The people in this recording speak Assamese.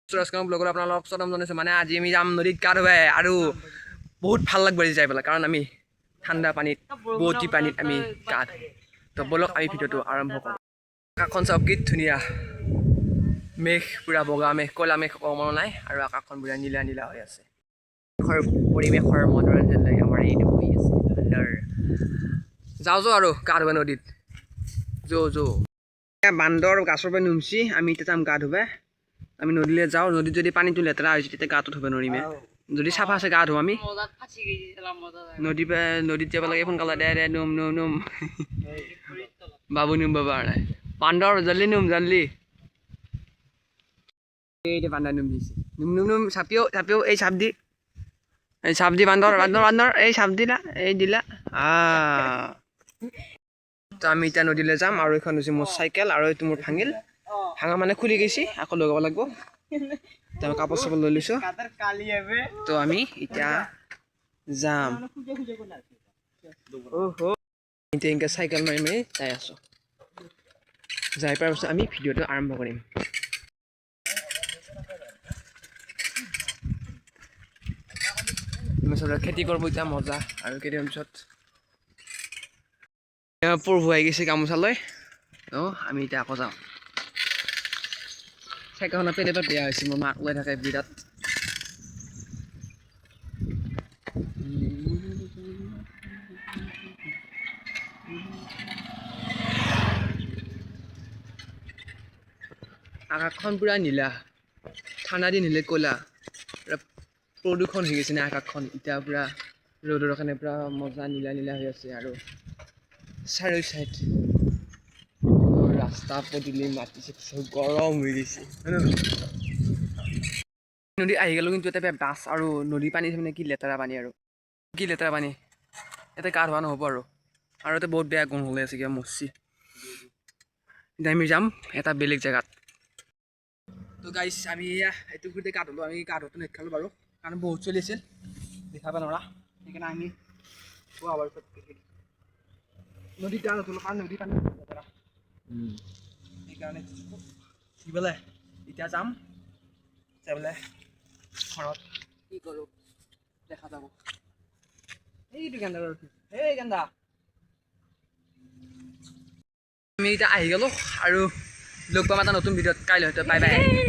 সুৰজকান্ত ব্লগত আপোনালোকক স্বাগতম জনাইছোঁ। মানে আজি আমি যাম নদীত গা ধুব আৰু বহুত ভাল লাগব আজি যাই পেলাই, কাৰণ আমি ঠাণ্ডা পানীত বোৱতী পানীত আমি গা ধুম। তো ব'লক আমি ভিডিঅ'টো আৰম্ভ কৰোঁ। আকাশখন চাওক কি ধুনীয়া, মেঘ পূৰা বগা মেঘ, ক'লা মেঘ অকণমানো নাই আৰু আকাশখন পূৰা নীলা নীলা হৈ আছে। পৰিৱেশৰ মনোৰঞ্জন লৈ আমাৰ এইটো হৈ আছে। যাওঁ আৰু গা ধুব নদীত বান্দৰ গাছৰ পৰা নুমচি আমি এতিয়া যাম গা ধুব। আমি নদীলৈ যাওঁ, নদীত যদি পানীটো লেতেৰা হৈছে তেতিয়া গাটো ধুব নোৱাৰিমে। যদি চাফা আছে গা ধুওঁ আমি। নদীত যাব লাগে সোনকালে, দে নুম নুম নুম বাবু নুম বাবা নাই বান্দৰ জল্দি নুম জল্দি। এই বান্দৰ নুম দিছে, নুম নুম নুম চাপিও এই চাপ দি বান্দৰ বান্দৰ বান্দৰ এই চাপ দিলা এই দিলা। তো আমি এতিয়া নদীলৈ যাম আৰু এইখন হৈছে মোৰ চাইকেল আৰু এইটো মোৰ ভাঙা মানে খুলি গৈছে, আকৌ লগাব লাগিব। তো আমি কাপোৰ চাপোৰ লৈ লৈছোঁ, তো আমি এতিয়া যাম। এতিয়া এনেকৈ চাইকেল মাৰি মাৰি যাই আছোঁ। যাই পোৱাৰ পিছত আমি ভিডিঅ'টো আৰম্ভ কৰিম। খেতি কৰিব এতিয়া মজা, আৰু কেইদিনমান পিছত প্ৰভু আহি গৈছে গামোচালৈ। আমি এতিয়া আকৌ যাওঁ। চাইকেলখনৰ পেডেলত বেয়া হৈছে, মোৰ মাক লৈ থাকে বিৰাট। আকাশখন পূৰা নীলা, ঠাণ্ডা দিন হ'লে ক'লা, পূৰা প্ৰদূষণ হৈ গৈছে নে আকাশখন। এতিয়া পূৰা ৰ'দৰ কাৰণে পূৰা মজা নীলা নীলা হৈ আছে, আৰু চাৰিও চাইড ৰাস্তা পদূলি মাটি চাটি গৰম হৈ গৈছে। নদী আহি গ'লোঁ, কিন্তু এতিয়া বাছ আৰু নদীৰ পানী মানে কি লেতেৰা পানী, আৰু কি লেতেৰা পানী। ইয়াতে গা ধোৱা নহ'ব আৰু ইয়াতে বহুত বেয়া গোন্ধ ওলাই আছে, কিবা মৰচি। এতিয়া আমি যাম এটা বেলেগ জেগাত। তো গাইছ আমি এইটো গোটেই গা ধুলোঁ, আমি গা ধোৱাটো নেদেখালোঁ বাৰু, কাৰণ বহুত চলি আছিল দেখাব নোৱাৰা। সেইকাৰণে আমি নদীত গা নুধুলোঁ, কাৰণ নদীৰ পানী লেতেৰা। সেইকাৰণে বোলে এতিয়া যাম, যাই বোলে ঘৰত কি কৰোঁ দেখা যাব। এইটো গেন্দা এই গেন্দা। আমি এতিয়া আহি গ'লোঁ আৰু লগ পাম এটা নতুন ভিডিঅ'ত কাইলৈ। Bye bye.